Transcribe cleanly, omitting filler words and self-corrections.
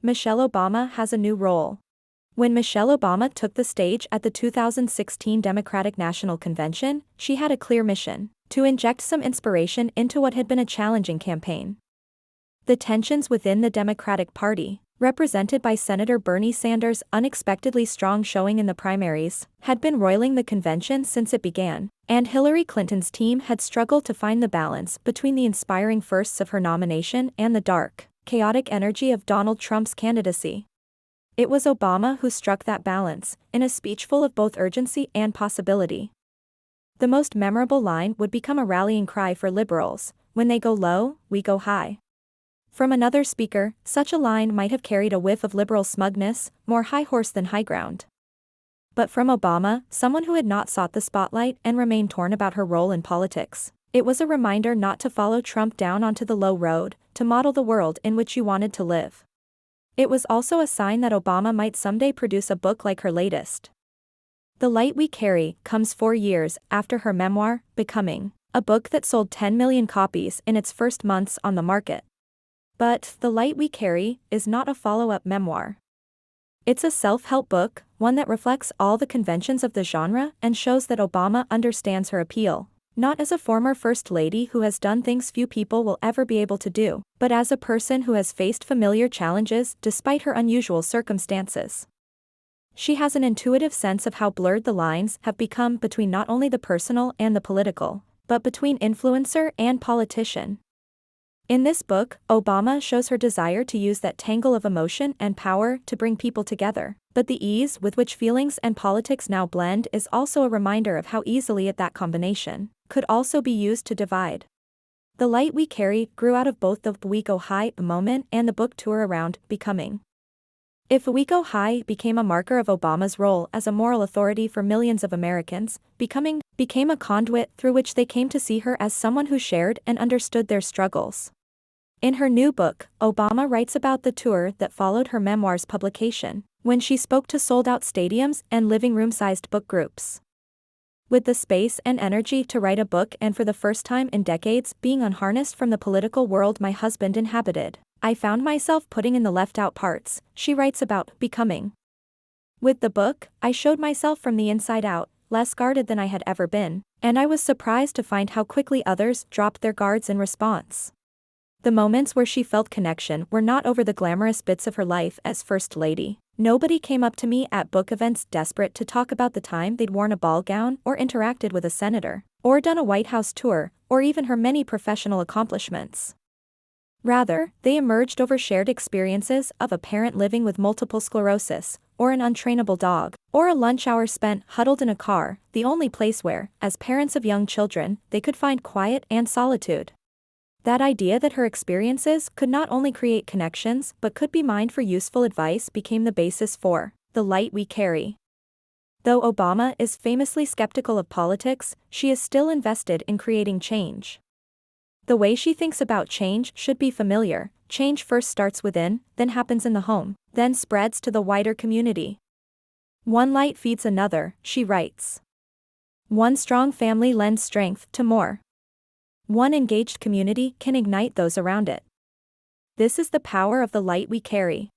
Michelle Obama has a new role. When Michelle Obama took the stage at the 2016 Democratic National Convention, she had a clear mission: to inject some inspiration into what had been a challenging campaign. The tensions within the Democratic Party, represented by Senator Bernie Sanders' unexpectedly strong showing in the primaries, had been roiling the convention since it began, and Hillary Clinton's team had struggled to find the balance between the inspiring firsts of her nomination and the dark, chaotic energy of Donald Trump's candidacy. It was Obama who struck that balance, in a speech full of both urgency and possibility. The most memorable line would become a rallying cry for liberals: "When they go low, we go high." From another speaker, such a line might have carried a whiff of liberal smugness, more high horse than high ground. But from Obama, someone who had not sought the spotlight and remained torn about her role in politics, it was a reminder not to follow Trump down onto the low road, to model the world in which you wanted to live. It was also a sign that Obama might someday produce a book like her latest. The Light We Carry comes 4 years after her memoir, Becoming, a book that sold 10 million copies in its first months on the market. But The Light We Carry is not a follow-up memoir. It's a self-help book, one that reflects all the conventions of the genre and shows that Obama understands her appeal, not as a former First Lady who has done things few people will ever be able to do, but as a person who has faced familiar challenges despite her unusual circumstances. She has an intuitive sense of how blurred the lines have become between not only the personal and the political, but between influencer and politician. In this book, Obama shows her desire to use that tangle of emotion and power to bring people together, but the ease with which feelings and politics now blend is also a reminder of how easily that combination could also be used to divide. The Light We Carry grew out of both the We Go High moment and the book tour around Becoming. If We Go High became a marker of Obama's role as a moral authority for millions of Americans, Becoming became a conduit through which they came to see her as someone who shared and understood their struggles. In her new book, Obama writes about the tour that followed her memoir's publication, when she spoke to sold-out stadiums and living room-sized book groups. With the space and energy to write a book and for the first time in decades being unharnessed from the political world my husband inhabited, I found myself putting in the left-out parts, she writes about Becoming. With the book, I showed myself from the inside out, less guarded than I had ever been, and I was surprised to find how quickly others dropped their guards in response. The moments where she felt connection were not over the glamorous bits of her life as First Lady. Nobody came up to me at book events desperate to talk about the time they'd worn a ball gown or interacted with a senator, or done a White House tour, or even her many professional accomplishments. Rather, they emerged over shared experiences of a parent living with multiple sclerosis, or an untrainable dog, or a lunch hour spent huddled in a car, the only place where, as parents of young children, they could find quiet and solitude. That idea that her experiences could not only create connections but could be mined for useful advice became the basis for The Light We Carry. Though Obama is famously skeptical of politics, she is still invested in creating change. The way she thinks about change should be familiar: change first starts within, then happens in the home, then spreads to the wider community. One light feeds another, she writes. One strong family lends strength to more. One engaged community can ignite those around it. This is the power of the light we carry.